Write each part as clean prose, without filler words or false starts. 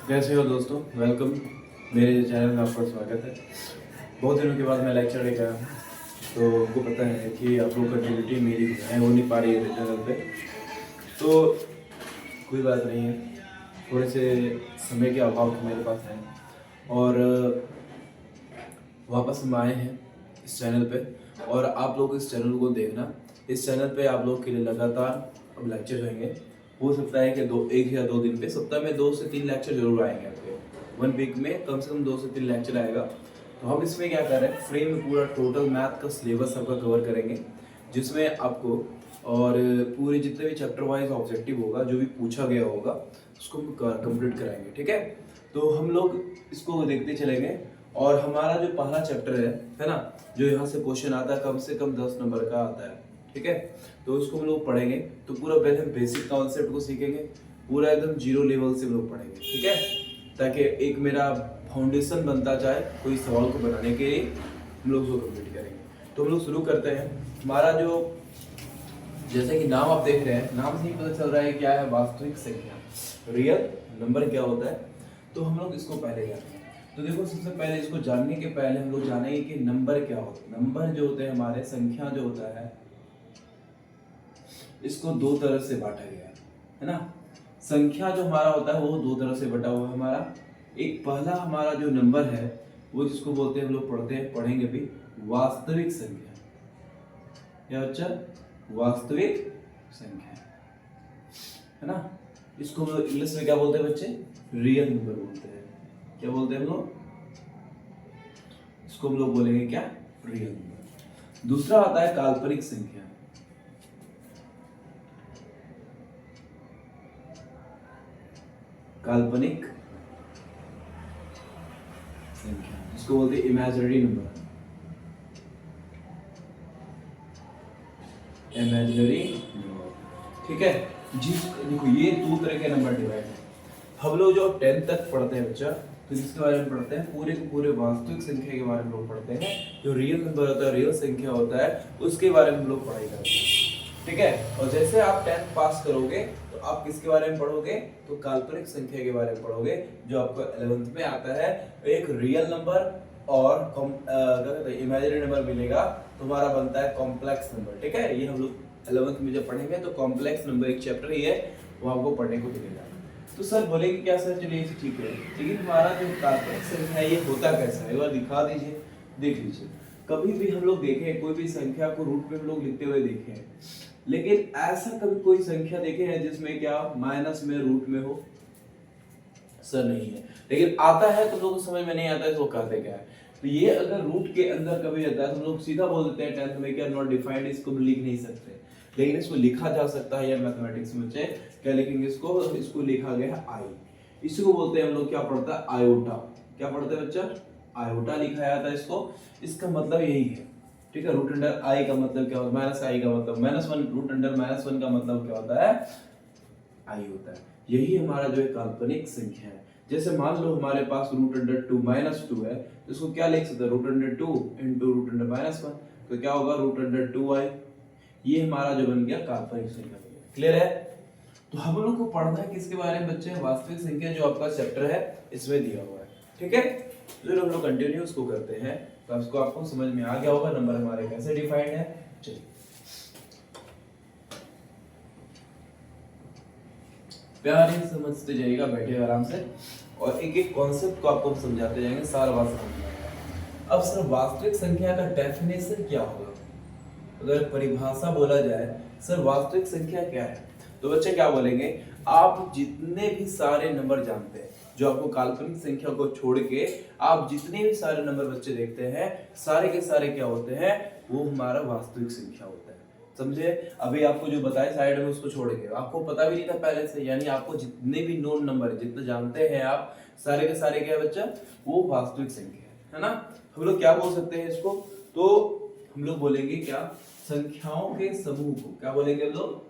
कैसे हो दोस्तों, वेलकम। मेरे चैनल में आपका स्वागत है। बहुत दिनों के बाद मैं लेक्चर लेकर आया हूँ, तो आपको पता है कि आप लोग का ड्यूटी मेरी है, हो नहीं पा रही है चैनल पे, तो कोई बात नहीं है। थोड़े से समय के अभाव मेरे पास है और वापस हम आए हैं इस चैनल पे। और आप लोग इस चैनल को देखना। इस चैनल पे आप लोग के लिए लगातार अब लेक्चर रहेंगे। हो सकता है कि एक या दो दिन पे सप्ताह में 2 से 3 लेक्चर जरूर आएंगे आपके। 1 वीक में कम से कम 2 से 3 लेक्चर आएगा। तो हम इसमें क्या कर रहे हैं, फ्री में पूरा टोटल मैथ का सिलेबस आपका कवर करेंगे, जिसमें आपको और पूरे जितने भी चैप्टर वाइज ऑब्जेक्टिव होगा, जो भी पूछा गया होगा उसको हम कंप्लीट कराएंगे। ठीक है, तो हम लोग इसको देखते चलेंगे। और हमारा जो पहला चैप्टर है ना, जो यहाँ से क्वेश्चन आता है, कम से कम 10 नंबर का आता है। ठीक है, तो उसको हम लोग पढ़ेंगे। तो पूरा पहले हम बेसिक कॉन्सेप्ट को सीखेंगे, पूरा एकदम जीरो लेवल से हम लोग पढ़ेंगे। ठीक है, ताकि एक मेरा फाउंडेशन बनता जाए कोई सवाल को बनाने के लिए, हम लोग उसको कंप्लीट करेंगे। तो हम लोग शुरू करते हैं। हमारा जो जैसे कि नाम आप देख रहे हैं, नाम से ही पता चल रहा है क्या है, वास्तविक संख्या, रियल नंबर क्या होता है। तो हम लोग इसको पहले जानेंगे। तो देखो, सबसे पहले इसको जानने के पहले हम लोग जानेंगे कि नंबर क्या होता है। नंबर जो होते हैं हमारे, संख्या जो होता है, इसको दो तरह से बांटा गया है ना। संख्या जो हमारा होता है वो दो तरह से बटा हुआ है हमारा। एक पहला हमारा जो नंबर है वो जिसको बोलते हैं, हम लोग पढ़ेंगे भी, वास्तविक संख्या। क्या बच्चा? वास्तविक संख्या है ना। इसको हम लोग इंग्लिश में क्या बोलते हैं बच्चे? रियल नंबर बोलते हैं। क्या बोलते हैं हम लोग? इसको हम लोग बोलेंगे क्या? Real number. दूसरा आता है काल्पनिक संख्या। काल्पनिक संख्या जिसको बोलते हैं इमेजिनरी नंबर। इमेजिनरी नंबर, ठीक है। जिस देखो, ये दो तरह के नंबर डिवाइड है। हम लोग जो 10 तक पढ़ते हैं बच्चा, तो किसके बारे में पढ़ते हैं? पूरे के पूरे वास्तविक संख्या के बारे में लोग पढ़ते हैं। जो रियल नंबर होता है, रियल संख्या होता है, उसके बारे में हम लोग पढ़ाई करते हैं। ठीक है, और जैसे आप 10th पास करोगे तो आप किसके बारे में पढ़ोगे? तो काल्पनिक संख्या के बारे में पढ़ोगे, जो आपको 11th में आता है। एक रियल नंबर और इमेजिनरी नंबर मिलेगा, तुम्हारा बनता है कॉम्प्लेक्स नंबर। ठीक है, ये हम लोग 11th में जब पढ़ेंगे तो कॉम्प्लेक्स नंबर एक चैप्टर ही है, वो आपको पढ़ने को मिलेगा। तो सर बोलेंगे क्या सर, चलिए ठीक है, लेकिन हमारा जो काल्पनिक संख्या है ये होता कैसा है, एक बार दिखा दीजिए, देख लीजिए। कभी भी हम लोग देखें कोई भी संख्या को रूट में हम लोग लिखते हुए देखे हैं, लेकिन ऐसा कभी कोई संख्या देखे हैं जिसमें क्या माइनस में रूट में हो? सर नहीं है। लेकिन आता है तो लोगों को समझ में नहीं आता है, तो वो करते क्या है, तो ये अगर रूट के अंदर कभी रहता है तो लोग सीधा बोल देते हैं 10th में क्या, नॉट डिफाइंड, इसको लिख नहीं सकते। लेकिन इसको लिखा जा सकता है, या मैथमेटिक्स में बच्चे क्या लिखेंगे इसको लिखा गया है आई। इसको बोलते हैं हम लोग, क्या पढ़ता है? आयोटा। क्या पढ़ते हैं बच्चा? आयोटा लिखा जाता है इसको। इसका मतलब यही है। ठीक है, रूट अंडर आई का मतलब क्या होता है? माइनस आई का मतलब -1, रूट अंडर -1 का मतलब क्या होता है? आई होता है। यही हमारा जो है काल्पनिक संख्या है। जैसे मान लो हमारे पास रूट अंडर 2 -2 है, तो इसको क्या लिख सकते हैं? Root under 2 into root under -1, तो क्या होगा? Root under 2i। ये हमारा जो बन गया काल्पनिक संख्या। क्लियर है? तो हम लोग को पढ़ना है किसके बारे में बच्चे? वास्तविक संख्या, जो आपका चैप्टर है इसमें दिया हुआ है। ठीक है, तो हम लोग कंटिन्यू उसको करते हैं। तो आपको समझ में आ गया होगा नंबर हमारे कैसे डिफाइंड है। चलिए, प्यार ही समझते जाइएगा, बैठे आराम से, और एक एक कॉन्सेप्ट को आपको समझाते जाएंगे, सारा बात समझ में आएगा। अब सर, वास्तविक संख्या का डेफिनेशन क्या होगा? अगर परिभाषा बोला जाए, सर वास्तविक संख्या क्या है, तो बच्चे क्या बोलेंगे? आप जितने भी सारे नंबर जानते हैं, जो आपको काल्पनिक संख्या को छोड़ के आप जितने भी सारे नंबर बच्चे देखते हैं, सारे के सारे क्या होते हैं? वो हमारा वास्तविक संख्या होता है। समझे? अभी आपको जो बताया साइड में उसको छोड़ के, आपको पता भी नहीं था पहले से, यानी आपको जितने भी नोन नंबर जितने जानते हैं आप, सारे के सारे क्या है बच्चा? वो वास्तविक संख्या है ना। हम लोग क्या बोल सकते हैं इसको? तो हम लोग बोलेंगे क्या? संख्याओं के समूह को क्या बोलेंगे हम लोग?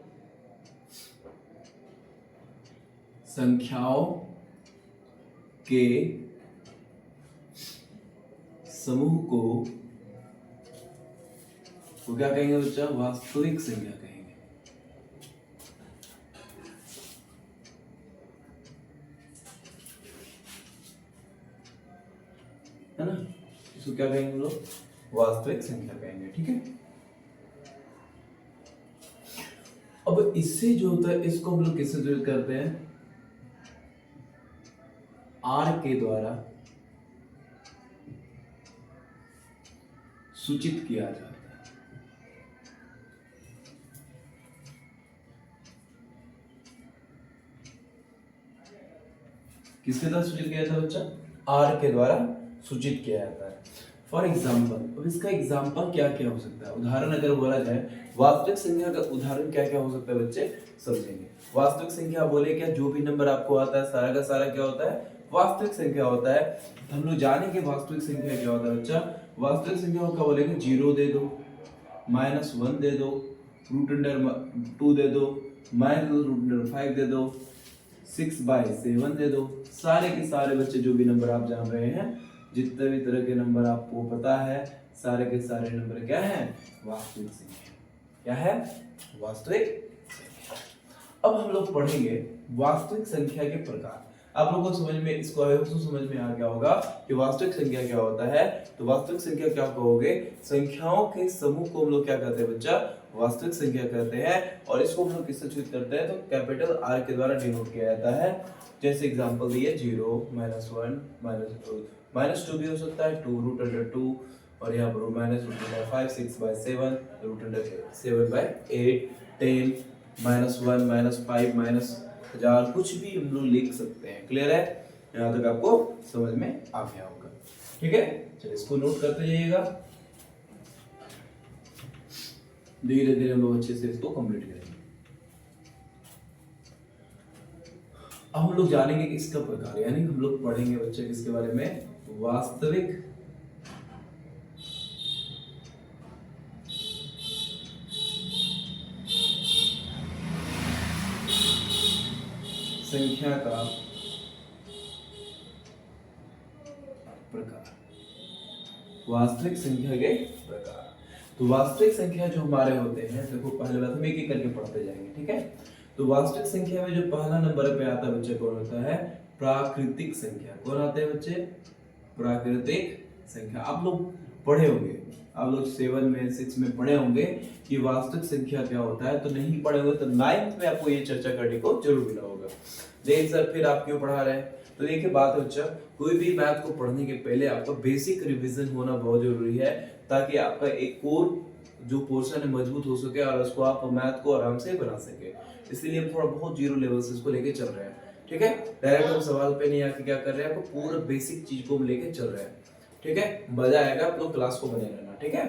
संख्याओं के समूह को क्या कहेंगे बच्चा? वास्तविक संख्या कहेंगे। इसको क्या कहेंगे हम लोग? वास्तविक संख्या कहेंगे। ठीक है, अब इससे जो होता है इसको हम लोग किससे सूचित करते हैं? आर के द्वारा सूचित किया जाता है। किसके द्वारा सूचित किया जाता है बच्चा? आर के द्वारा सूचित किया जाता है। फॉर एग्जाम्पल, अब इसका एग्जाम्पल क्या क्या हो सकता है? उदाहरण अगर बोला जाए, वास्तविक संख्या का उदाहरण क्या क्या हो सकता है बच्चे? समझेंगे। वास्तविक संख्या बोले क्या? जो भी नंबर आपको आता है सारा का सारा क्या होता है? वास्तविक संख्या होता है। हम लोग जानेंगे वास्तविक संख्या क्या होता है बच्चा। वास्तविक संख्या को क्या बोलेंगे? 0 दे दो, -1 दे दो, √2 दे दो, -√5 दे दो, 6/7 दे दो। सारे के सारे बच्चे जो भी नंबर आप जान रहे हैं, जितने भी तरह के नंबर आपको पता है, सारे के सारे नंबर क्या है? वास्तविक संख्या। क्या है? वास्तविक संख्या। अब हम लोग पढ़ेंगे वास्तविक संख्या के प्रकार। आप लोगों को समझ में, इसको समझ में आ गया होगा कि वास्तविक संख्या क्या होता है। तो वास्तविक संख्या क्या कहोगे? संख्याओं के समूह को हम लोग क्या कहते हैं बच्चा? वास्तविक संख्या कहते हैं। और इसको हम लोग किससे सूचित करते हैं? तो कैपिटल आर के द्वारा डिनोट किया जाता है। जैसे एग्जांपल दिए 0, -1, -2 भी हो सकता है, 2√2, और यहाँ पर -√5, 6/7, √7/8, 10, -1, -5, -1000, कुछ भी हम लोग लिख सकते हैं। क्लियर है? यहाँ तक आपको समझ में आ गया होगा। ठीक है, चलिए इसको नोट करते जाइएगा। धीरे धीरे हम लोग अच्छे से इसको कंप्लीट करेंगे। अब हम लोग जानेंगे कि इसका प्रकार, यानी हम लोग पढ़ेंगे बच्चे किसके बारे में? वास्तविक संख्या का प्रकार। वास्तविक संख्या के प्रकार। तो वास्तविक संख्या जो हमारे होते हैं, देखो पहले बात हम एक एक करके पढ़ते जाएंगे। ठीक है, तो वास्तविक संख्या में जो पहला नंबर पे आता है बच्चे, कौन होता है? प्राकृतिक संख्या। कौन आते हैं बच्चे? प्राकृतिक संख्या। आप लोग पढ़े होंगे, आप लोग 7 में 6 में पढ़े होंगे कि वास्तविक संख्या क्या होता है। तो नहीं पढ़े होंगे तो 9th में आपको ये चर्चा करने को जरूर मिला होगा। लेकिन सर फिर आप क्यों पढ़ा रहे हैं? तो देखिए बात है बच्चा, कोई भी मैथ को पढ़ने के पहले आपका बेसिक रिवीजन होना बहुत जरूरी है, ताकि आपका एक कोर जो पोर्शन है मजबूत हो सके और उसको आप मैथ को आराम से बना सके। इसलिए हम थोड़ा बहुत जीरो लेवल से इसको लेके चल रहे हैं। ठीक है, डायरेक्ट हम सवाल पे नहीं आके क्या कर रहे हैं, आपको पूरा बेसिक चीज को हम लेके चल रहे हैं। ठीक है, मजा आएगा, आप लोग क्लास को बने रहना। ठीक है,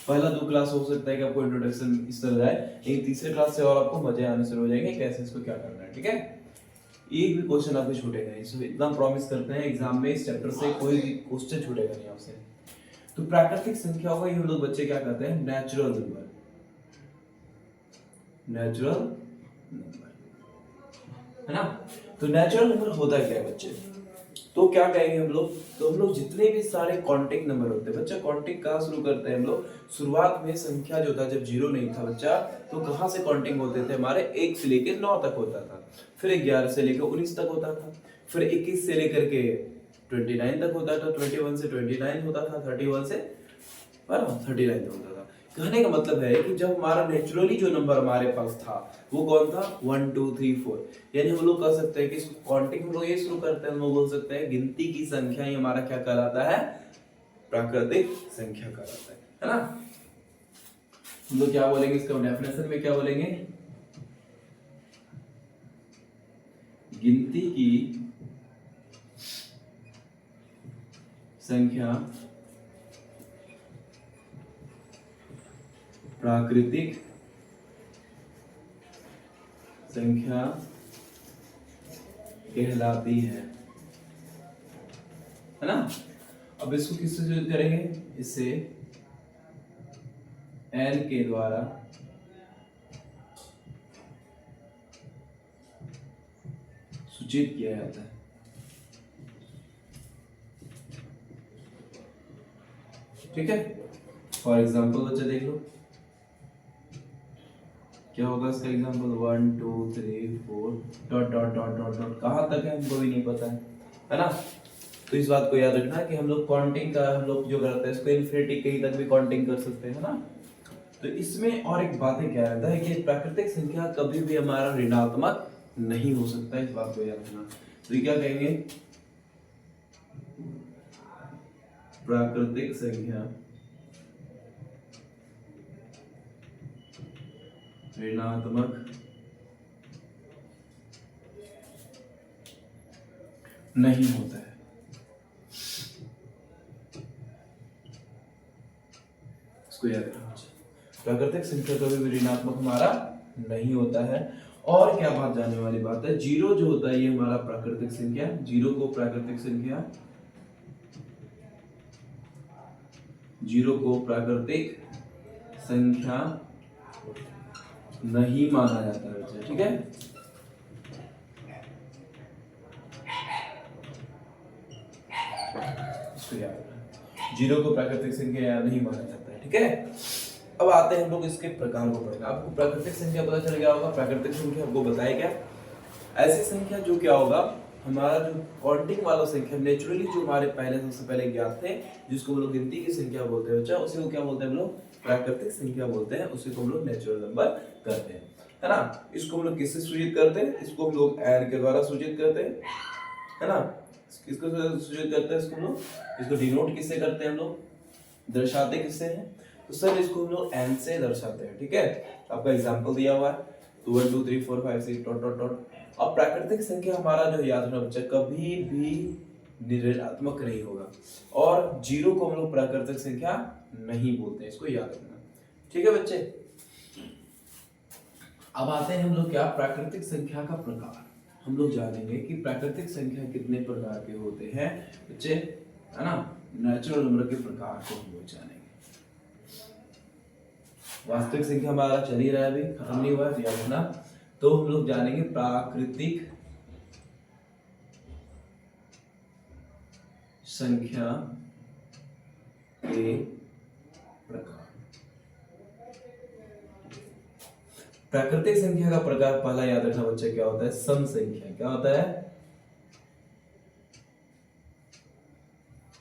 पहला 2 क्लास हो सकता है कि आपको इंट्रोडक्शन इस तरह जाए, लेकिन तीसरे क्लास से और आपको मजे आने शुरू हो जाएंगे कैसे इसको क्या करना है। ठीक है, एक भी क्वेश्चन आपको छूटेगा नहीं, इसमें इतना प्रॉमिस करते हैं एग्जाम में इस चैप्टर से कोई भी क्वेश्चन छूटेगा नहीं आपसे। तो प्राकृतिक संख्या होगा, ये हम लोग बच्चे क्या कहते हैं? Natural number. नेचुरल नंबर है ना। तो नेचुरल नंबर होता क्या है बच्चे? तो क्या कहेंगे हम लोग? तो हम लोग जितने भी सारे कॉन्टिक नंबर होते हैं बच्चा, कॉन्टिक कहाँ शुरू करते हैं हम लोग? शुरुआत में संख्या जो था, जब 0 नहीं था बच्चा, तो कहाँ से काउंटिंग होते थे हमारे? 1 से लेकर 9 तक होता था, फिर 11 से लेकर 19 तक होता था, फिर 21 से लेकर के 29 तक होता था, 21 से 29 होता था, 31 से 39 तक होता था। कहने का मतलब है कि जब हमारा नेचुरली जो नंबर हमारे पास था वो कौन था? 1 2 3 4। यानी हम लोग कह सकते हैं कि काउंटिंग हम लोग ये शुरू करते हैं, हम लोग बोल सकते हैं गिनती की संख्या ही हमारा क्या कहलाता है? प्राकृतिक संख्या कहलाता है ना। हम लोग क्या बोलेंगे इसका डेफिनेशन में? क्या बोलेंगे? गिनती की संख्या प्राकृतिक संख्या कहलाती है ना। अब इसको किससे सूचित करेंगे? इससे n के द्वारा सूचित किया जाता है। ठीक है, फॉर एग्जाम्पल बच्चे देख लो क्या होगा इसका example. 1 2 3 4 dot dot dot dot dot, कहां तक है हमको भी नहीं पता है ना। तो इस बात को याद रखना कि हम लोग काउंटिंग का हम लोग जो करते हैं इसको इनफिनिटी कहीं तक भी काउंटिंग कर सकते हैं ना। तो इसमें और एक बात है, क्या रहता है कि प्राकृतिक संख्या कभी भी हमारा ऋणात्मक नहीं हो सकता, इस बात को याद रखना। तो ये क्या कहेंगे, प्राकृतिक संख्या ऋणात्मक नहीं होता है। इसको याद रखना, प्राकृतिक संख्या कभी भी ऋणात्मक हमारा नहीं होता है। और क्या बात जानने वाली बात है, जीरो जो होता है ये हमारा प्राकृतिक संख्या, जीरो को प्राकृतिक संख्या, जीरो को प्राकृतिक संख्या नहीं माना जाता है, ठीक है। इसको याद रखना, जीरो को प्राकृतिक संख्या नहीं माना जाता है, ठीक है। अब आते हैं हम लोग इसके प्रकार को पढ़ेंगे। आपको प्राकृतिक संख्या पता चल गया होगा, प्राकृतिक संख्या आपको बताया क्या, ऐसी संख्या जो क्या होगा, हमारा जो काउंटिंग वाला संख्या नेचुरली जो हमारे पहले सबसे पहले ज्ञात थे, जिसको हम लोग गिनती की संख्या बोलते हैं बच्चा, उसी को क्या बोलते हैं हम लोग, प्राकृतिक संख्या बोलते हैं, उसी को हम लोग नेचुरल नंबर करते हैं, है ना। इसको हम लोग किससे सूचित करते हैं, इसको हम लोग n के द्वारा सूचित करते हैं, है ना। किसको सूचित करते हैं, इसको हम लोग, इसको डिनोट किससे करते हैं हम लोग, दर्शाते किससे हैं, तो सर इसको हम लोग n से दर्शाते हैं, ठीक है। आपका एग्जांपल दिया हुआ है 2 1 2 3 4 5 6 डॉट डॉट डॉट। अब प्राकृतिक संख्या हमारा जो याद रखना बच्चा, कभी भी ऋणात्मक नहीं होगा, और जीरो को हम लोग प्राकृतिक संख्या नहीं बोलते हैं, इसको याद रखना, ठीक है बच्चे। अब आते हैं हम लोग क्या, प्राकृतिक संख्या का प्रकार। हम लोग जानेंगे कि प्राकृतिक संख्या कितने प्रकार के होते हैं बच्चे, है ना। नेचुरल नंबर के प्रकार को हम लोग जानेंगे। वास्तविक संख्या हमारा चल ही रहा है, अभी खत्म नहीं हुआ है, याद रखना। तो हम लोग जानेंगे प्राकृतिक संख्या के प्रकार। प्राकृतिक संख्या का प्रकार पहला याद रखना बच्चे, क्या होता है, सम संख्या। क्या होता है,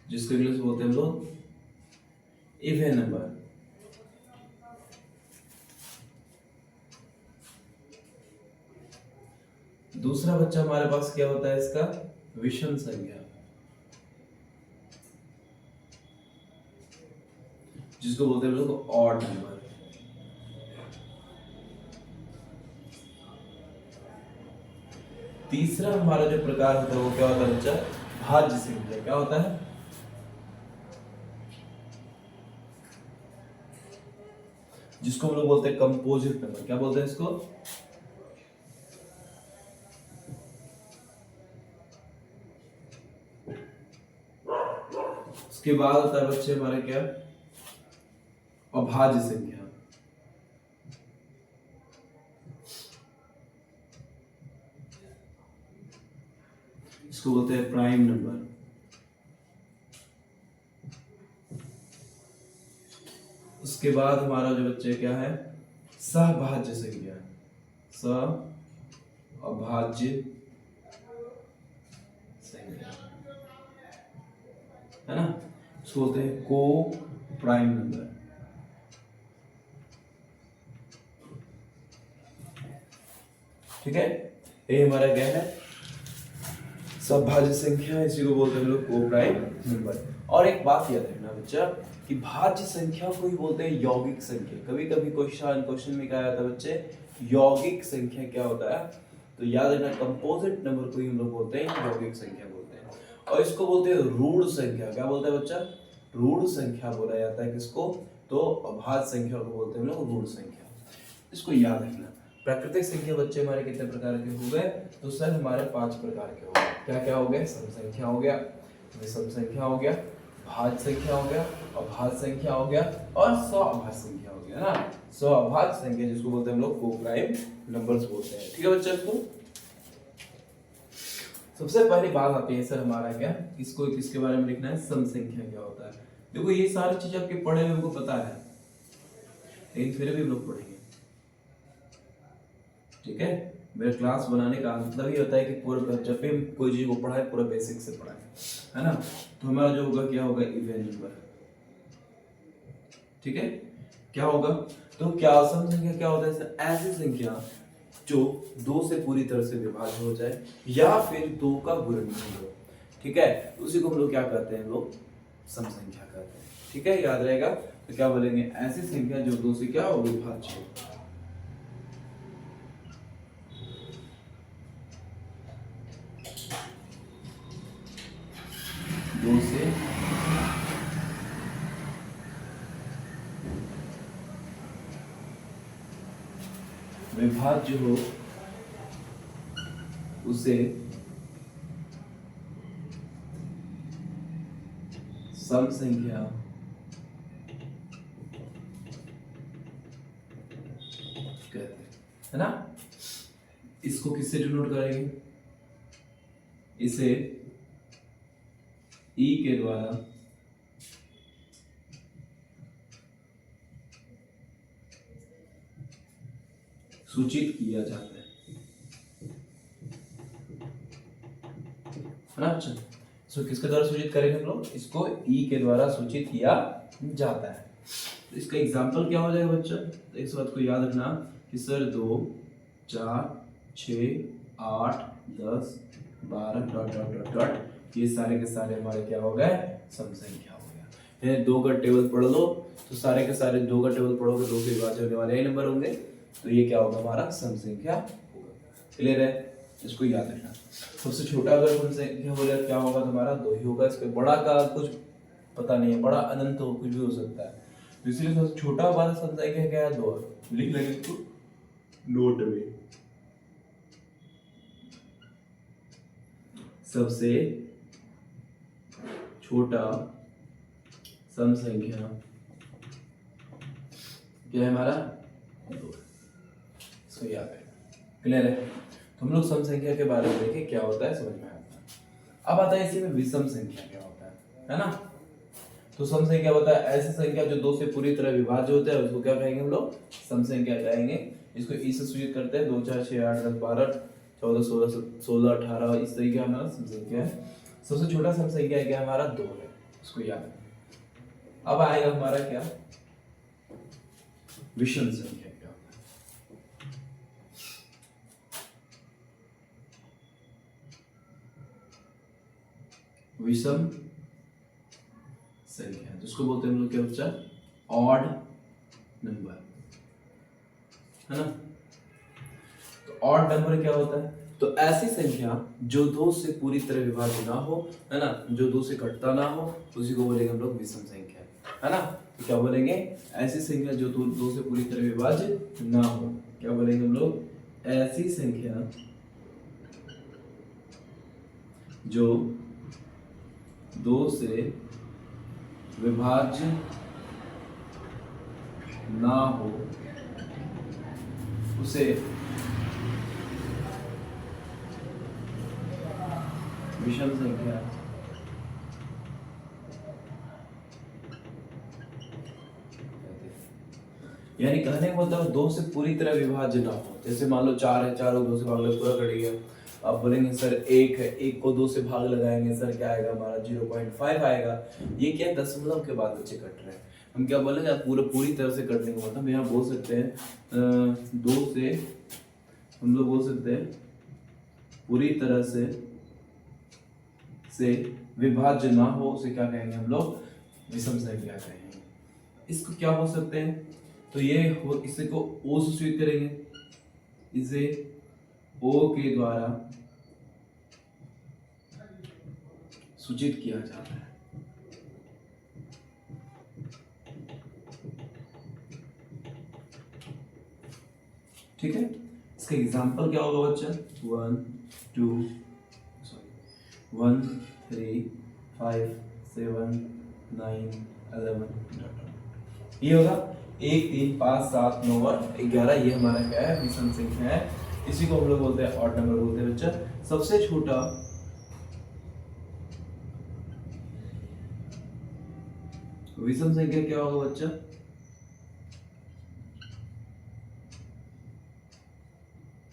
जिसको इंग्लिश बोलते हैं हम लोग इवन नंबर। दूसरा बच्चा हमारे पास क्या होता है इसका, विषम संख्या, जिसको बोलते हैं हम लोग ऑड नंबर। तीसरा हमारा जो प्रकार होता है वो क्या होता है बच्चा, भाज्य संख्या। क्या होता है, जिसको हम लोग बोलते हैं कंपोजिट नंबर। क्या बोलते हैं इसको, उसके बाद होता है बच्चे हमारा क्या, अभाज्य संख्या। इसको बोलते हैं प्राइम नंबर। उसके बाद हमारा जो बच्चे क्या है, सहभाज्य संख्या, सहअभाज्य संख्या, है ना। इसको बोलते हैं को प्राइम नंबर। ठीक है, ये हमारा क्या है, सहभाज्य संख्या, इसी को बोलते हैं हम लोग को प्राइम नंबर। और एक बात याद रखना बच्चा कि भाज्य संख्या को ही बोलते हैं यौगिक संख्या। कभी कभी क्वेश्चन में क्या आता है बच्चे, यौगिक संख्या क्या होता है, तो याद रखना कंपोजिट नंबर को ही हम लोग बोलते हैं यौगिक संख्या बोलते हैं। और इसको बोलते हैं रूढ़ संख्या। क्या बोलते हैं बच्चा, रूढ़ संख्या बोला जाता है किसको, तो अभाज्य संख्या को बोलते हैं हम लोग रूढ़ संख्या। इसको याद रखना। प्राकृतिक संख्या बच्चे हमारे कितने प्रकार के हो गए, तो सर हमारे 5 प्रकार के हो गए। क्या क्या हो गए, सम संख्या हो गया, विषम संख्या हो गया, भाज्य संख्या हो गया, अभाज्य संख्या हो गया और सहअभाज्य संख्या हो गया ना। सहअभाज्य संख्या जिसको बोलते हैं हम लोग को प्राइम नंबर्स बोलते हैं। ठीक है बच्चे, इसको सबसे पहली बात आती है सर हमारा क्या, इसको किसके बारे में लिखना है, सम संख्या क्या होता है। देखो ये सारी चीज आपके पढ़े हुए हमको पता है, लेकिन फिर भी हम लोग पढ़ेंगे। ठीक है, मेरा क्लास बनाने का मतलब ही होता है कि पूरा जब भी हम कोई चीज को पढ़ाए पूरा बेसिक से पढ़ाए, है ना। तो हमारा जो होगा क्या होगा, इवन नंबर। ठीक है, क्या होगा, तो क्या सम संख्या क्या होता है सर, ऐसी संख्या जो दो से पूरी तरह से विभाज्य हो जाए या फिर दो का गुणनफल हो। ठीक है, उसी को हम लोग क्या कहते हैं, लोग सम संख्या कहते हैं। ठीक है, याद रहेगा। तो क्या बोलेंगे, ऐसी संख्या जो दो से क्या हो, विभाज्य हो। दो से विभाज्य हो उसे सम संख्या कहते हैं, है ना। इसको किससे डिनोट करेंगे, इसे ई के द्वारा सूचित किया जाता है ना। अच्छा, सो किसके द्वारा सूचित करेंगे हम लोग, इसको ई के द्वारा सूचित किया जाता है। तो इसका एग्जांपल क्या हो जाएगा बच्चा, तो इस बात को याद रखना कि sir 2 4 6 8 10 12 dot dot dot dot, ये सारे के सारे हमारे क्या हो गए, सम संख्या हो गया। है दो का टेबल पढ़ लो तो सारे के सारे दो का टेबल पढ़ोगे, दो से विभाज्य होने वाले नंबर होंगे, तो ये क्या होगा, हमारा सम संख्या होगा। क्लियर है, इसको याद रखना। सबसे छोटा अगर सम संख्या हो जाए क्या होगा, तुम्हारा दो ही होगा। इसके बड़ा का कुछ पता नहीं है, बड़ा अनंत हो, कुछ भी हो सकता है। तो इसलिए सबसे छोटा हमारा सम संख्या क्या है, दो। लिख लेंगे इसको नोट में, सबसे छोटा सम संख्या क्या है हमारा, दो। इसको याद है। क्लियर है, तो हम लोग सम संख्या के बारे में देखें क्या होता है, समझ में आता है। अब आता है इसी में विषम संख्या क्या होता है ना। तो सम संख्या होता है ऐसी संख्या जो दो से पूरी तरह विभाज्य होता है, उसको क्या कहेंगे हम लोग, सम संख्या कहेंगे। इसको ई से सूचित करते हैं, 2 4 6 8 10 12 14 16 16 18, इस तरीके हमारा सम संख्या है। सबसे छोटा सम संख्या क्या हमारा, दो है, इसको याद रखना। अब आएगा हमारा क्या, विषम संख्या क्या होता है। विषम संख्या जिसको बोलते हैं हम लोग क्या बच्चा, ऑड नंबर, है ना। तो ऑड नंबर क्या होता है, तो ऐसी संख्या जो दो से पूरी तरह विभाज्य ना हो, है ना, जो दो से घटता ना हो, उसी को बोलेंगे हम लोग विषम संख्या, है ना। तो क्या बोलेंगे, ऐसी संख्या जो दो से पूरी तरह विभाज्य ना हो, क्या बोलेंगे हम लोग, ऐसी संख्या जो दो से विभाज्य ना हो उसे विषम संख्या यानी कहने का मतलब दो से पूरी तरह विभाज्य ना हो। जैसे मान लो 4 है, 4 को 2 से भाग लगा पूरा कट गया। अब बोलेंगे सर 1 है, 1 को 2 से भाग लगाएंगे सर क्या आएगा हमारा 0.5 आएगा। ये क्या दशमलव के बाद बच्चे कट रहे हैं, हम क्या बोलेंगे पूरी तरह से कटने का मतलब यहाँ बोल सकते हैं 2 से, हम लोग बोल सकते हैं पूरी तरह से विभाज्य ना हो उसे क्या कहेंगे हम लोग, विषम संख्या कहेंगे। इसको क्या बोल सकते हैं, तो ये हो, इसे को ओ से सूचित करेंगे, इसे ओ के द्वारा सूचित किया जाता है। ठीक है, इसका एग्जांपल क्या होगा बच्चा, 1 3 5 7 9 11 ये होगा 1 3 5 7 9 और 11, ये हमारा क्या है, विषम संख्या है। इसी को हम लोग बोलते हैं ऑड नंबर बोलते हैं बच्चा। सबसे छोटा विषम संख्या क्या होगा बच्चा,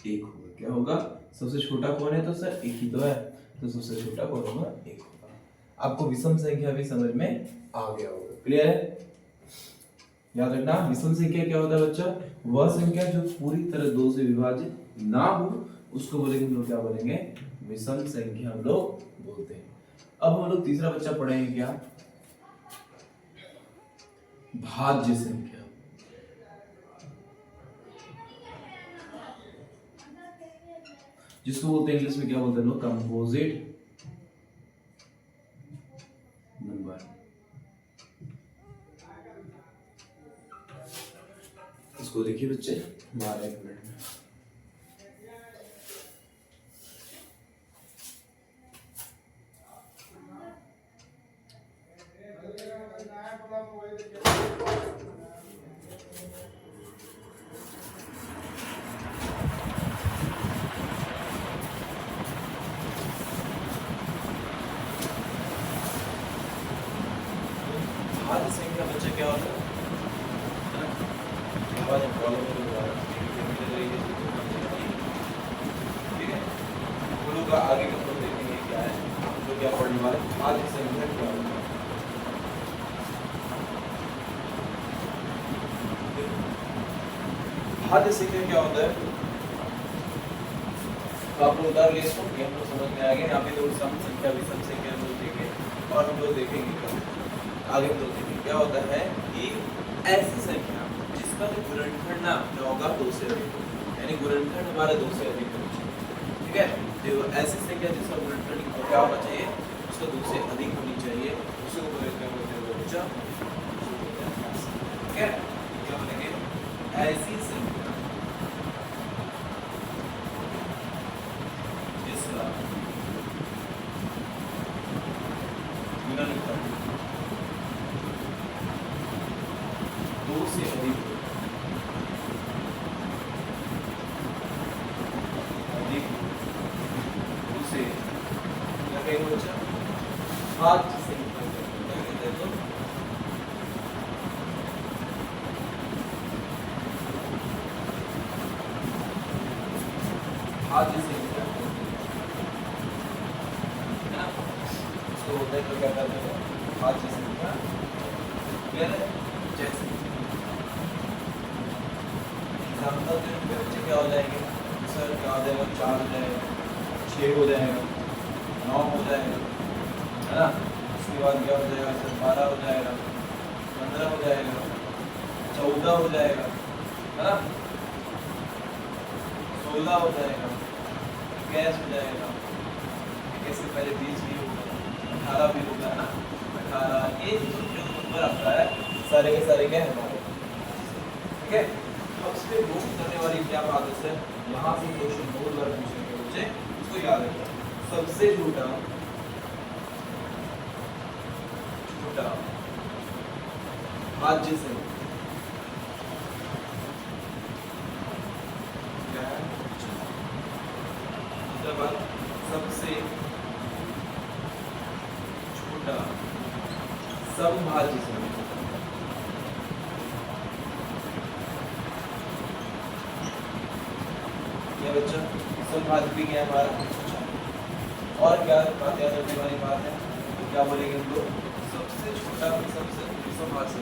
1 होगा। क्या होगा, सबसे छोटा कौन है तो सर एक ही तो है, तो सबसे छोटा कौन होगा, एक होगा। आपको विषम संख्या भी समझ में आ गया होगा, क्लियर है। याद रखना विषम संख्या क्या होता है बच्चा, वह संख्या जो पूरी तरह 2 से विभाजित ना हो उसको बोलेंगे हम लोग, क्या बोलेंगे, विषम संख्या हम लोग बोलते हैं। अब हम लोग तीसरा बच्चा पढ़ेंगे क्या, भाज्य संख्या। जिसको बोलते हैं इंग्लिश में क्या बोलते हैं लोग, कंपोजिट नंबर। इसको देखिए बच्चे 12 मिनट में। भाज्य संख्या बच्चा क्या होता है, ठीक है। हम लोग का आगे का तो देखेंगे क्या है, तो क्या पढ़ने वाले भाज्य संख्या क्या होता है। भाज्य संख्या क्या होता है, तो आप लोग उतार लिए इसको, ये हम लोग समझ में आ गया। यहाँ पे तो सम संख्या विषम संख्या हम लोग देखें और हम लोग देखेंगे आगे हम लोग देखेंगे क्या होता है कि ऐसी संख्या जिसका जो गुणनखंड ना क्या होगा 2 से अधिक, यानी गुणनखंड हमारा 2 से अधिक होना चाहिए, ठीक है। तो ऐसी संख्या जिसका गुणनखंड क्या होना चाहिए, उसका 2 से अधिक होनी चाहिए, उसको बोलते हैं बच्चा, ठीक है। क्या बोलेंगे, ऐसी संख्या जिसका गुणनखंड 2 से अधिक उसे क्या कहेंगे बच्चा, भाज्य संख्या कहते हैं। तो भाज्य संख्या है ना, उसको होता है तो क्या कहते हैं, भाज्य संख्या, क्लियर है। जैसे एग्जाम्पल के बच्चे क्या हो जाएंगे सर, क्या हो जाएगा, 4 हो जाएगा, 6 हो जाएगा, 9 हो जाएगा, है ना। उसके बाद क्या हो जाएगा सर, 12 हो जाएगा, 15 हो जाएगा, 14 हो जाएगा, है ना, 16 हो जाएगा, 21 हो जाएगा, इससे पहले 20 भी होगा, 18 भी होगा, है ना। 18 ये जो नंबर आता है सारे के सारे क्या है हमारे, ठीक है। अब इस पे नोट करने वाली क्या बात है सर, यहाँ से क्वेश्चन बहुत बार पूछेंगे बच्चे, इसको याद रखना। सबसे छोटा भाज्य संख्या क्या है, दूसरा बात सबसे छोटा समभाज्य संख्या, बच्चा समभाज्य भी क्या है हमारा। और क्या बात याद रखने वाली बात है, तो क्या बोलेंगे हम लोग, सबसे छोटा सबसे समभाज्य।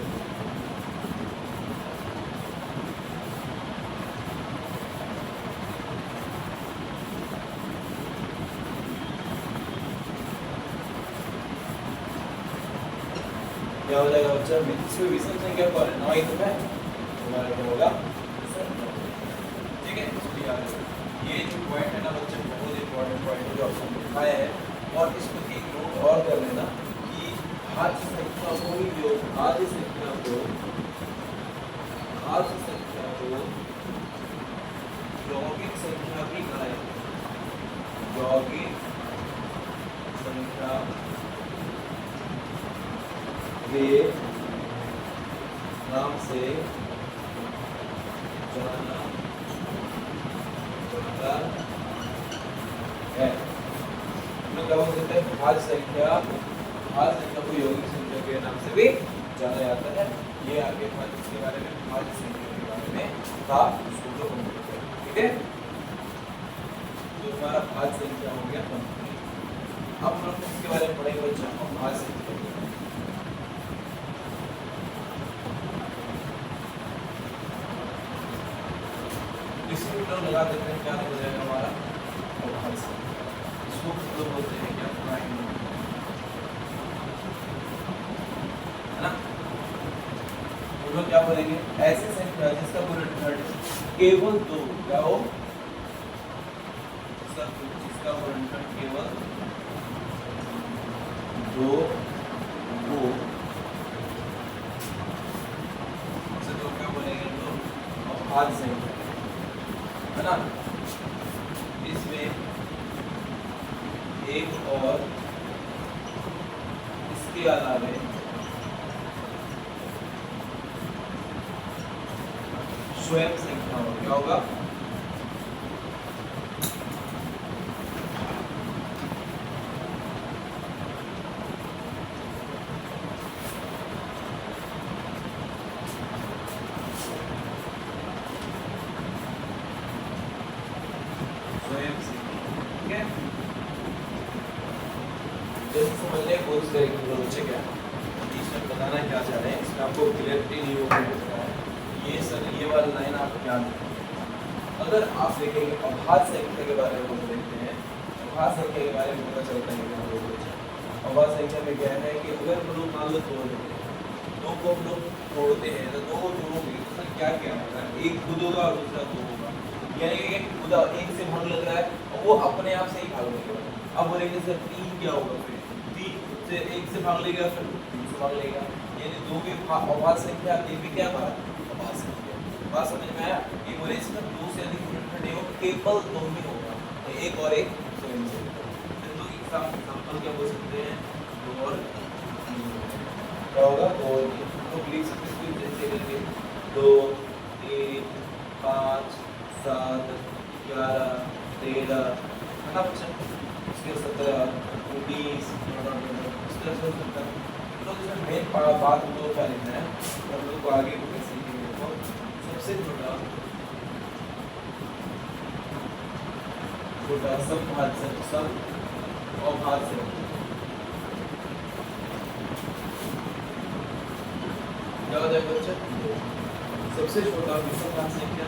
क्या हो जाएगा बच्चा, इसमें विषम संख्या कौन है, 9 ही तो है, हमारा क्या होगा, ठीक है। इसको याद रखना, ये जो पॉइंट है ना बच्चे बहुत इंपॉर्टेंट पॉइंट है जो आपको दिखाया है, और इसको एक नोट और कर लेना कि भाज्य संख्या को जो भाज्य संख्या को यौगिक संख्या भी कहा जाता है, यौगिक संख्या के नाम से जाना है। हम लोग क्या बोल सकते हैं, भाज्य संख्या को यौगिक संख्या के नाम से भी जाना जाता है। ये आगे इसके बारे में भाज्य संख्या के बारे में था, उसको ठीक है। जो हमारा भाज्य संख्या हो गया कंप्लीट। अब हम लोग इसके बारे में पढ़ेंगे बच्चों, भाज्य संख्या। इसमें हम लोग लगा देते हैं, क्या हो जाएगा हमारा भाज्य संख्या। इसको हम लोग बोलते हैं क्या, प्राइम नंबर, है ना। हम लोग क्या बोलेंगे, ऐसी संख्या जिसका गुणनखंड केवल 2, क्या हो, जिसका गुणनखंड केवल 2 हो, उसे तो क्या बोलेंगे हम लोग, अभाज्य संख्या, है ना। इसमें एक और इसके अलावे स्वयं संख्या हो, क्या होगा, स्वयं संख्या, ठीक है। जैसे समझने की कोशिश करेंगे बच्चे, क्या इसमें बताना क्या चाह रहे हैं, इसमें आपको क्लियरिटी नहीं होगी। ये सर ये वाला लाइन आप ध्यान रखें। अगर आप देखेंगे अभाज्य संख्या के बारे में देखते हैं, अभाज्य संख्या के बारे में पता चलता है कि अभाज्य संख्या में क्या है कि अगर हम लोग मान लो तोड़ देते हैं, 2 को हम लोग तोड़ते हैं तो 2 जोड़ोगे तो सर क्या क्या होगा, एक खुद होगा और दूसरा 2 होगा, यानी कि एक खुद एक से भाग लग रहा है और वो अपने आप से ही भाग लेगा। अब बोलेंगे सर 3 क्या होगा, फिर 3 से 1 से भाग लेगा, फिर 3 से भाग लेगा, यानी 2 की अभाज्य संख्या भी क्या बात, बात समझ में आया। एक बोले इसमें 2 से अधिक गुणनखंड हो, केवल 2 ही होगा, तो एक और एक स्वयं से। तो एग्जांपल क्या बोल सकते हैं, 2 और 3 क्या होगा, 2 और 3 तो लिख सकते हैं जैसे करके 2 3 5 7 11 13, है ना बच्चा, इसके 17 19 इस तरह से होता है। तो इसमें मेन बात हम लोग क्या लिखना है, हम लोग को आगे कैसे लिखेंगे, तो सबसे छोटा समभाज्य सम अभाज्य क्या होता है बच्चा, सबसे छोटा विषम भाज्य संख्या,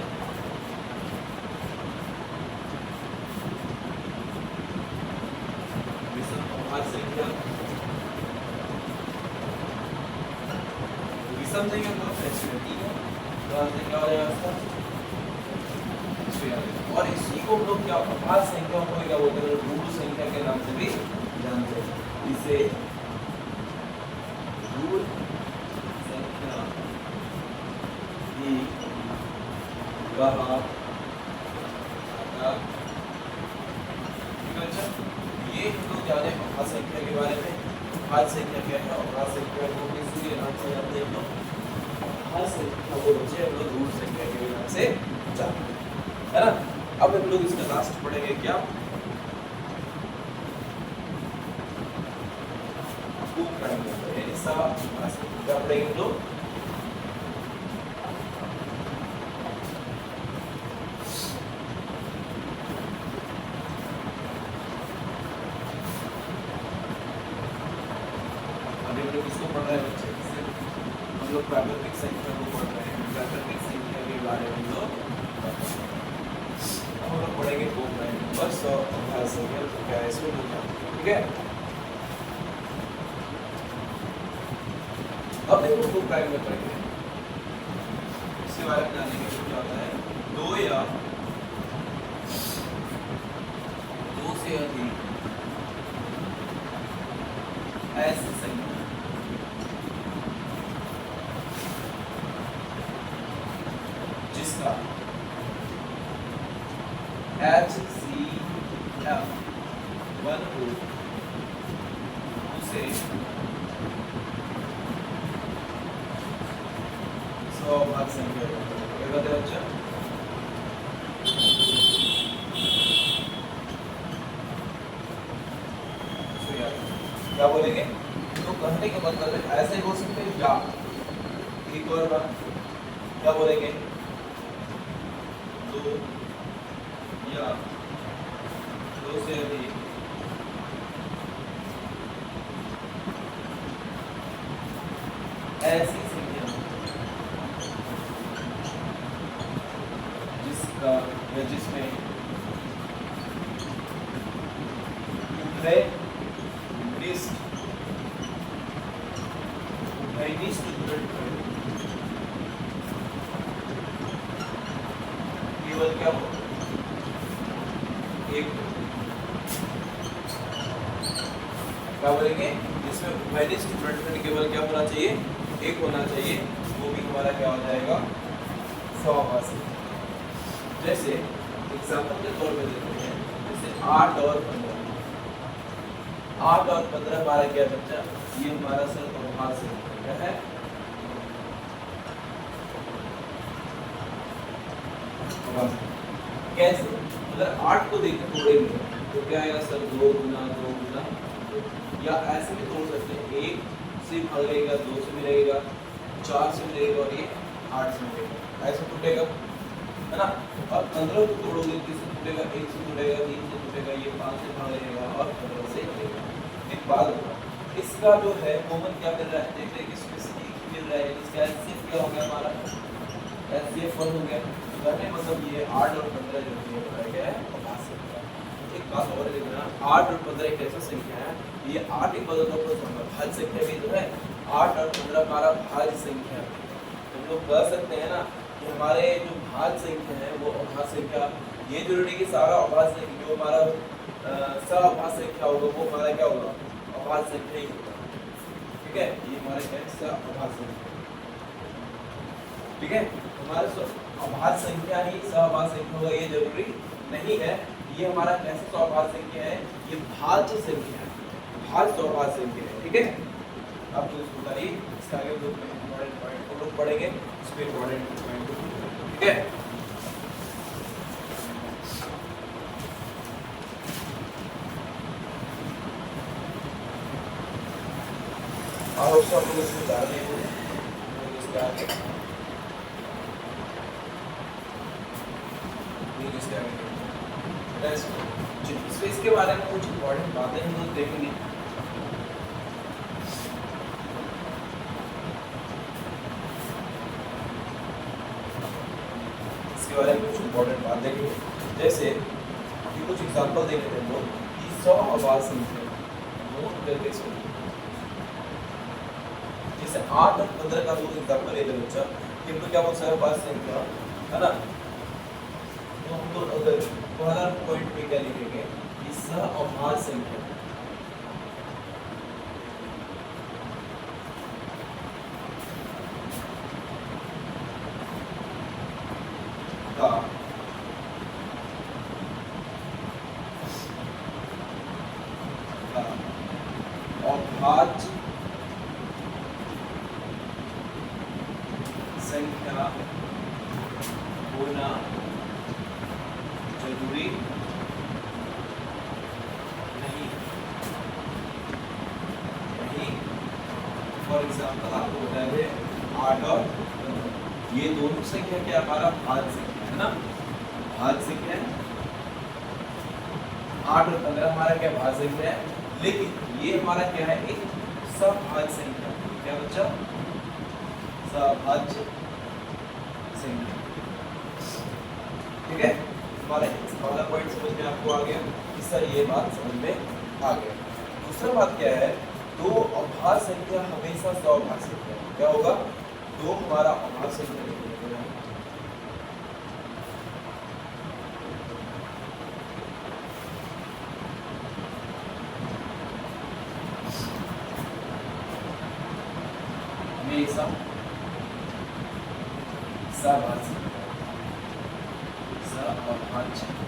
विषम अभाज्य संख्या, विषम संख्या बहुत ऐसी होती है, तो क्या हो जाएगा, और इसी को हम लोग क्या अभाज्य संख्याओं को क्या बोलते हैं, ऋण संख्या के नाम से भी जानते हैं। इसे ऋण संख्या भी कहा जाता है। ये हम लोग जाने अभाज्य संख्या के बारे में। अभाज्य संख्या क्या है, अभाज्य संख्या को किसी नाम से जानते हैं हम लोग, अभाज्य संख्या को बच्चे हम लोग ऋण संख्या के नाम से जानते हैं, है ना। अब हम लोग इसका लास्ट पढ़ेंगे क्या, क्या पढ़ेंगे हम लोग, अभी हम लोग इसको पढ़ रहे हैं बच्चे, हम लोग प्राकृतिक संख्या को पढ़ रहे हैं, प्राकृतिक संख्या के बारे में हम लोग पढ़ेंगे बस अभाज्य संख्या तो क्या है इसमें, ठीक है। अब देखो 2 प्राइम में पढ़ेंगे, इसके बारे में जानेंगे क्या होता है, 2 या 2 से अधिक ऐसी संख्या जिसका HCF 1 हो, उसे अभाज्य संख्या कहते हैं बच्चा। क्या बोलेंगे, तो कहने के मतलब है ऐसे हो सकते हैं, या एक और बात क्या बोलेंगे, 2 या दो से अधिक ऐसी संख्या जिसका या जिसमें केवल क्या हो एक क्या बोलेंगे, जिसमें माइनस डिफरेंट केवल क्या होना चाहिए, एक होना चाहिए, वो भी हमारा क्या हो जाएगा, सहवासी। जैसे एग्जांपल के तौर पे देखते हैं, जैसे 8 और 15, 8 और 15 हमारा क्या बच्चा, ये हमारा सहवास क्या है, कैसे, अगर 8 को देखें तोड़ेंगे तो क्या आएगा सर, 2 गुना 2 गुना, या ऐसे भी तोड़ सकते हैं, 1 से भाग लगेगा, 2 से भी लगेगा, 4 से भी लगेगा और ये 8 से लगेगा, ऐसे टूटेगा है ना। और 15 को तोड़ोगे किससे टूटेगा, 1 से टूटेगा, 3 से टूटेगा, ये 5 से भाग लगेगा और 15 से लगेगा। एक बात होगा, इसका जो है कॉमन क्या मिल रहा है, देख रहे हैं इसमें से एक ही मिल रहा है, इसका एचसीएफ क्या हो गया हमारा, एचसीएफ 1 हो गया, कहने मतलब ये 8 और 15 जो है बताया गया है अभाज्य संख्या। एक बात और देखना, 8 और 15 एक ऐसा संख्या है, ये 8 एक बदल दो भाज्य संख्या भी जो है, 8 और 15 हमारा भाज्य संख्या, हम लोग कह सकते हैं ना कि हमारे जो भाज्य संख्या है वो अभाज्य संख्या, ये जरूरी कि सारा अभाज्य संख्या जो हमारा सहअभाज्य संख्या होगा वो हमारा क्या होगा, अभाज्य संख्या ही होगा, ठीक है, ये हमारे क्या है, सहअभाज्य संख्या, ठीक है, हमारे अभाज्य संख्या ही सहअभाज्य संख्या होगा ये जरूरी नहीं है। ये हमारा कैसा सहअभाज्य संख्या है, ये भाज्य संख्या है, भाज्य सहअभाज्य संख्या है, ठीक है। अब तो इसको बताइए, इसका आगे दो इंपॉर्टेंट पॉइंट को लोग पढ़ेंगे, इस पे इंपॉर्टेंट पॉइंट को, ठीक है। और उसको हम लोग इसमें डाल देंगे, इसके आगे इसके बारे में कुछ इंपॉर्टेंट बातें हम लोग देखेंगे। इसके बारे में कुछ इंपॉर्टेंट बात देखेंगे, जैसे कि कुछ एग्जांपल देखे थे हम लोग कि सहअभाज्य संख्या, नोट करके सुनिए, जैसे 8 और 15 का दो एग्जांपल लेते हैं बच्चा, कि हम लोग क्या बोल सहअभाज्य संख्या है ना, तो हम लोग अगर पहला पॉइंट पे क्या लिखेंगे, कि सहअभाज्य संख्या का अभाज्य संख्या होना जरूरी नहीं। फॉर एग्जाम्पल आपको बताया है 8 और 15, ये दोनों संख्या क्या हमारा भाज्य संख्या है ना, भाज्य संख्या है, 8 और 15 हमारा क्या भाज्य संख्या है, लेकिन ये हमारा क्या है, एक सहभाज्य संख्या, क्या बच्चा, सहभाज्य संख्या, ठीक है। हमारा पहला पॉइंट समझ में आपको आ गया, इसका ये बात समझ में आ गया। दूसरा बात क्या है, दो अभाज्य संख्या हमेशा सहभाज्य संख्या, क्या होगा, दो हमारा अभाज्य संख्या हमेशा सहभाज्य सहअभाज्य संख्या,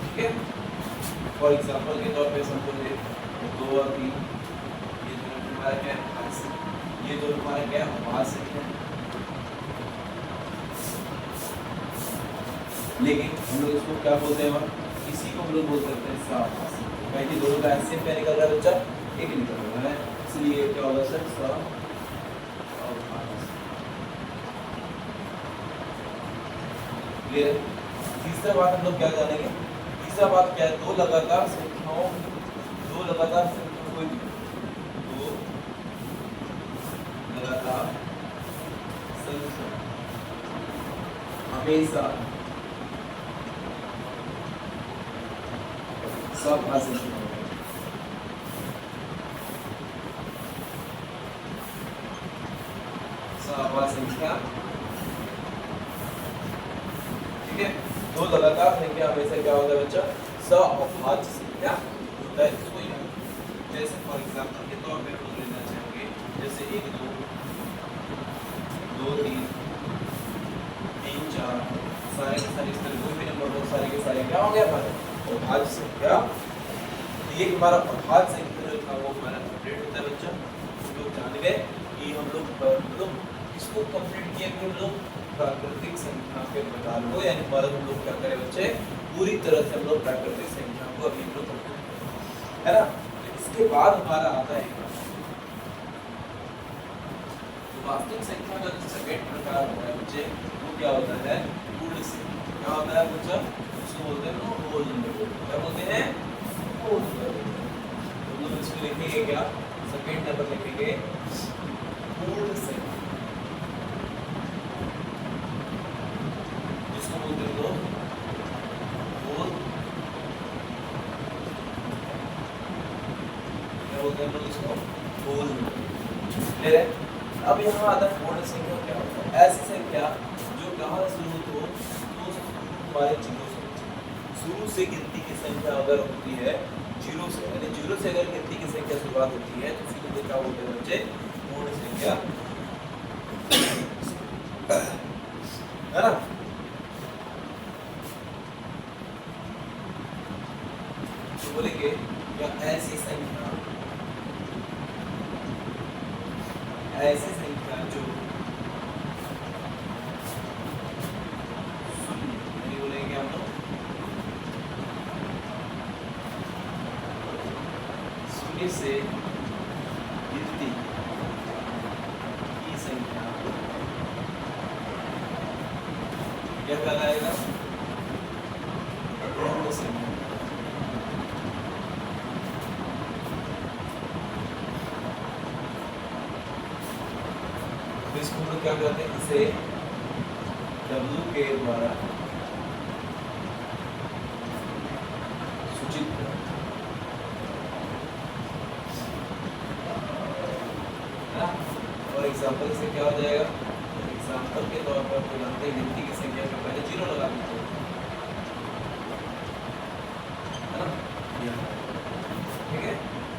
ठीक है। फॉर एग्जाम्पल के तौर पे समझो 2 और 3, ये दोनों हमारा क्या है, ये दोनों हमारा क्या है, अभाज्य संख्या, लेकिन हम लोग इसको क्या बोलते हैं, इसी को हम लोग बोल सकते हैं सहअभाज्य, क्योंकि दोनों का एचसीएफ क्या निकल रहा है बच्चा, एक निकल रहा है, इसलिए क्या होगा सर, सहअभाज्य, क्लियर है? तीसरा बात हम लोग क्या जानेंगे? तीसरा बात क्या है? दो लगातार संख्याओं दो लगातार संख्याओं कोई दो लगातार संख्या हमेशा सभाज्य संख्या, ठीक है? दो लगातार संख्या हमेशा क्या होता है बच्चा? सअभाज्य संख्या होता है। इसको जैसे फॉर एग्जांपल के तौर पे हम लेना चाहेंगे, जैसे 1 2 2 3 3 4 सारे के सारे इस तरह कोई भी नंबर हो, सारे के सारे क्या हो गया हमारे अभाज्य संख्या। ये हमारा अभाज्य संख्या जो था वो हमारा कंप्लीट होता है बच्चा। हम लोग जान गए कि हम लोग इसको कंप्लीट किया कि हम लोग प्राकृतिक संख्या के प्रकार को, यानी हमारा हम लोग क्या करें बच्चे, पूरी तरह से हम लोग प्राकृतिक संख्या को अभी हम लोग कंप्लीट है ना। इसके बाद हमारा आता है वास्तविक संख्या का जो सेकंड प्रकार होता है बच्चे, वो क्या होता है? पूर्ण संख्या। क्या होता है बच्चा? उसको बोलते हैं होल नंबर। क्या बोलते हैं? Whole number. हम लोग इसको लिखेंगे क्या? सेकंड नंबर लिखेंगे पूर्ण संख्या, जिसको बोलते हैं लोग होल, क्या बोलते हैं लोग इसको? Whole number. क्लियर है? अब यहाँ आता है पूर्ण संख्या। क्या होता है? ऐसी संख्या जो कहाँ शुरू हो, तो हमारे जीरो से, शुरू से गिनती की संख्या अगर होती है जीरो से, यानी जीरो से अगर गिनती की संख्या शुरुआत होती है तो उसी को क्या बोलते हैं बच्चे? पूर्ण संख्या, है ना। तो बोलेंगे या ऐसी संख्या जो शून्य, बोलेंगे हम लोग शून्य से गिनती की संख्या क्या कहलाएगा? पूर्ण संख्या। इसको हम लोग क्या कहते हैं? इसे W के द्वारा सूचित करते हैं। और एग्जाम्पल से क्या हो जाएगा? एग्जाम्पल के तौर पर कोई जानते हैं गिनती की संख्या में पहले जीरो लगा दीजिए, है ना। ठीक है?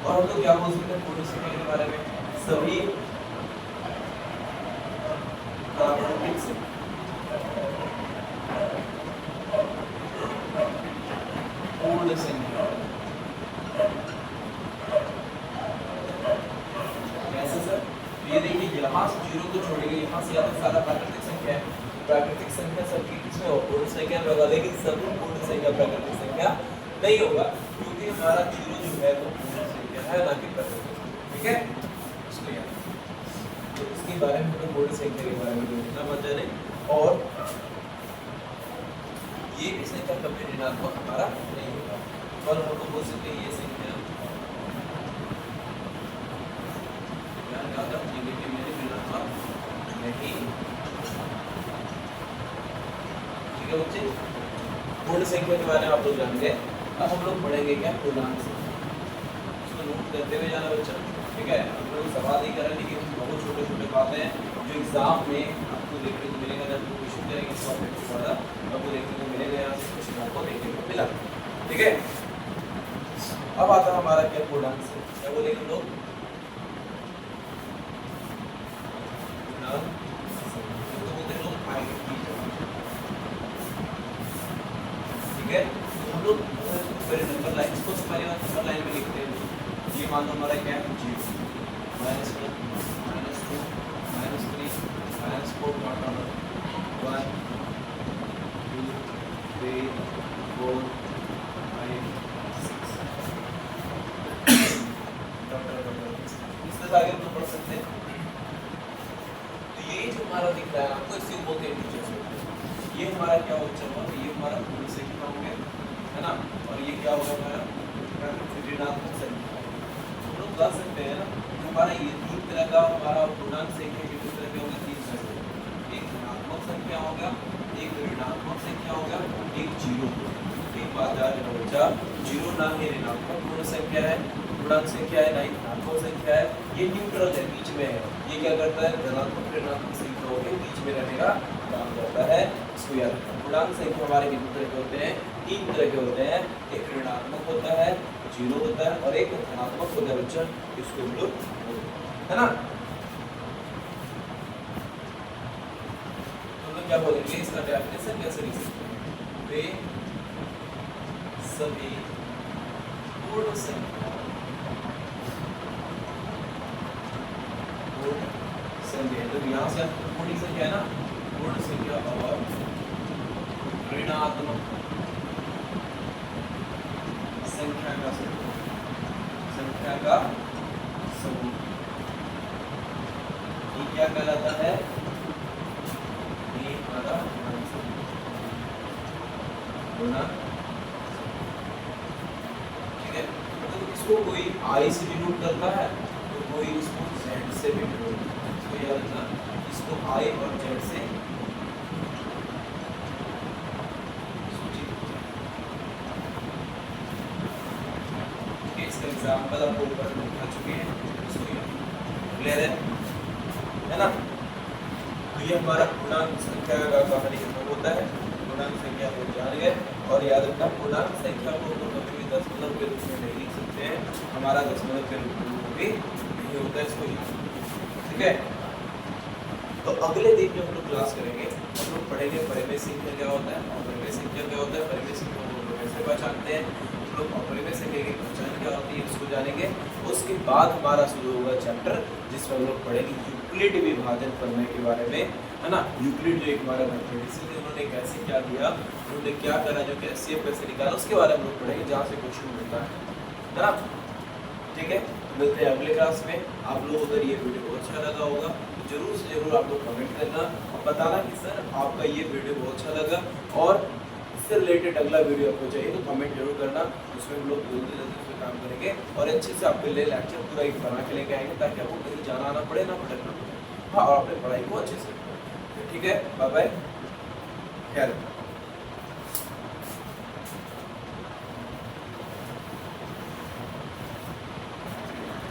और हम लोग क्या बोल सकते हैं पूर्ण संख्या के बारे में? सभी प्राकृतिक संख्या, पूर्ण संख्या। कैसे सर? ये देखिए यहाँ से जीरो को छोड़ेंगे, यहाँ से आता सारा प्राकृतिक संख्या है। प्राकृतिक संख्या सबकी किसमें हो? पूर्ण संख्या में होगा, लेकिन सभी पूर्ण संख्या प्राकृतिक संख्या नहीं होगा, क्योंकि हमारा जीरो जो है वो पूर्ण संख्या है, ना कि प्राकृतिक। ठीक है? इसको याद, तो इसके बारे में हम पूर्ण संख्या के बारे में देखना मत जाने। और ये भी संख्या कभी ऋणात्मक हमारा नहीं होगा, और हम लोग बोल सकते हैं ये संख्या नेगेटिव यानी ऋणात्मक नहीं। ठीक है बच्चे? पूर्ण संख्या के बारे में आप लोग जान गए। अब हम लोग पढ़ेंगे क्या? पूर्णांक संख्या। इसको नोट करते हुए जाना बच्चा। ठीक है? हम लोग सवाल नहीं कर रहे, लेकिन बहुत छोटे छोटे बातें हैं जो एग्जाम में आपको देखने को मिलेगा। जब क्वेश्चन करेंगे इस टॉपिक को पढ़ा आपको देखने को मिलेगा, यहाँ से कुछ आपको देखने को मिला। ठीक है? अब आता है हमारा क्या? पूर्णांक संख्या। क्या बोलेंगे लोग? ठीक है? तो हम लोग पहले नंबर लाइन, इसको पहले नंबर लाइन में लिखते हैं। ये मान लो हमारा क्या है? 0 -1 -2 -3 -4 1 2 3 4 5 6 इस तरह आगे हम पढ़ सकते हैं। तो ये जो हमारा दिख रहा है आपको, इसी को बोलते हैं इंटीजर्स। ये हमारा क्या हो चला, ये हमारा पूर्ण संख्या हो गया, है ना, और ये क्या होगा हमारा ऋणात्मक संख्या। हम लोग कह सकते हैं ना हमारा ये तीन तरह का हमारा पूर्णांक संख्या किस तरह के होंगे, तीन तरह के, एक धनात्मक संख्या होगा, एक ऋणात्मक संख्या होगा, एक जीरो। एक बात याद रखो बच्चा, जीरो ना ही ऋणात्मक पूर्ण संख्या है, पूर्णांक संख्या है, ना ही धनात्मक संख्या है, ये न्यूट्रल है, बीच में है। ये क्या करता है, धनात्मक ऋणात्मक संख्याओं के बीच में रहने का काम करता है, इसको याद रखना। पूर्णांक संख्या हमारे कितने तरह के होते हैं, तीन तरह के होते हैं, एक ऋणात्मक होता है, जीरो होता है, और एक धनात्मक होता है बच्चा, इसको हम लोग, है ना, तो हम क्या बोलेंगे, इसका डेफिनेशन कैसे लिख सकते हैं, वे सभी पूर्ण संख्या, पूर्ण संख्या, तो यहाँ से पूर्ण संख्या है ना, पूर्ण संख्या और ऋणात्मक संख्या का समूह, संख्या का समूह, ये क्या कहलाता है, ये हमारा पूर्णांक। ठीक है, तो इसको कोई आई से डिनोट करता है, तो कोई इसको जेड से भी डिनोट करता है, इसको याद रखना, इसको आई और जेड से सूचित। इसका एग्जाम्पल आपको ऊपर दिखा चुके हैं, इसको क्लियर है ना। तो ये हमारा पूर्णांक संख्या का कहानी खत्म होता है, पूर्णांक संख्या को जान गए, और याद रखना पूर्णांक संख्या को तो कभी भी दशमलव के रूप में नहीं लिख सकते हैं, हमारा दशमलव के रूप में भी नहीं होता है, इसको याद। ठीक है, तो अगले दिन जो हम लोग क्लास करेंगे, हम लोग पढ़ेंगे परिमेय संख्या क्या होता है, और परिमेय संख्या क्या होता है, परिमेय संख्या को हम लोग कैसे पहचानते हैं, हम लोग अपरिमेय संख्या की पहचान क्या होती है उसको जानेंगे। उसके बाद हमारा शुरू होगा चैप्टर जिसमें हम लोग पढ़ेंगे यूक्लिड विभाजन प्रमेय के बारे में, है ना। यूक्लिड जो एक हमारा मैथमेटिशियन थे, उन्होंने कैसे क्या किया, उन्होंने क्या करा, जो कि HCF कैसे निकाला, उसके बारे में हम लोग पढ़ेंगे, जहाँ से क्वेश्चन मिलता है ना। ठीक है, तो मिलते हैं अगले क्लास में। आप लोगों को अगर ये वीडियो अच्छा लगा होगा तो जरूर से जरूर आप लोग कमेंट करना और बताना कि सर आपका ये वीडियो बहुत अच्छा लगा, और इससे रिलेटेड अगला वीडियो आपको चाहिए तो कमेंट जरूर करना, उसमें हम लोग जल्दी जल्दी उस पर काम करेंगे और अच्छे से आपके लिए लेक्चर पूरा एक बना के लेके आएंगे, ताकि आपको कहीं जाना ना पड़े, ना भटकना पड़े, हाँ, और अपने पढ़ाई को अच्छे से। ठीक है, बाय बाय, ख्याल रखना।